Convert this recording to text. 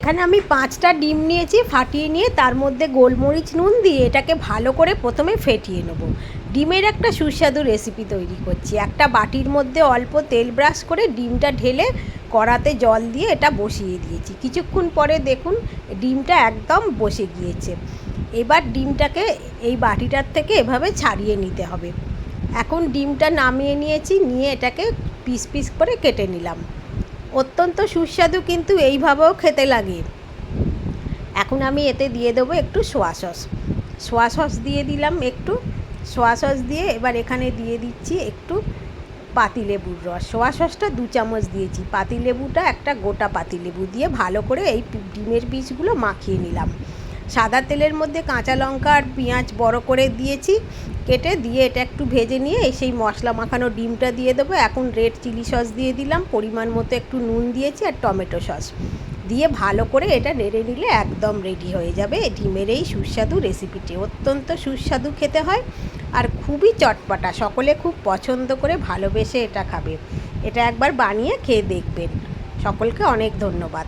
এখানে আমি 5টা ডিম নিয়েছি, ফাটিয়ে নিয়ে তার মধ্যে গোলমরিচ নুন দিয়ে এটাকে ভালো করে প্রথমে ফেটিয়ে নেব। ডিমের একটা সুস্বাদু রেসিপি তৈরি করছি। একটা বাটির মধ্যে অল্প তেল ব্রাশ করে ডিমটা ঢেলে কড়াতে জল দিয়ে এটা বসিয়ে দিয়েছি। কিছুক্ষণ পরে দেখুন ডিমটা একদম বসে গিয়েছে। এবার ডিমটাকে এই বাটিটার থেকে এভাবে ছাড়িয়ে নিতে হবে। এখন ডিমটা নামিয়ে নিয়েছি, নিয়ে এটাকে পিস পিস করে কেটে নিলাম। অত্যন্ত সুস্বাদু কিন্তু এইভাবেও খেতে লাগে। এখন আমি এতে দিয়ে দেবো একটু সোয়া সস দিয়ে দিলাম। একটু সোয়া সস দিয়ে এবার এখানে দিয়ে দিচ্ছি একটু পাতিলেবুর রস। সোয়া সসটা 2 চামচ দিয়েছি, পাতিলেবুটা একটা গোটা পাতিলেবু দিয়ে ভালো করে এই ডিমের পিসগুলো মাখিয়ে নিলাম। সাদা তেলের মধ্যে কাঁচা লঙ্কা আর পেঁয়াজ বড় করে দিয়েছি কেটে, দিয়ে এটা একটু ভেজে নিয়ে সেই মশলা মাখানো ডিমটা দিয়ে দেবো। এখন রেড চিলি সস দিয়ে দিলাম, পরিমাণ মতো একটু নুন দিয়েছি আর টমেটো সস দিয়ে ভালো করে এটা নেড়ে নিলে একদম রেডি হয়ে যাবে ডিমের এই সুস্বাদু রেসিপিটি। অত্যন্ত সুস্বাদু খেতে হয় আর খুবই চটপটা, সকলে খুব পছন্দ করে ভালোবেসে এটা খাবে। এটা একবার বানিয়ে খেয়ে দেখবেন। সকলকে অনেক ধন্যবাদ।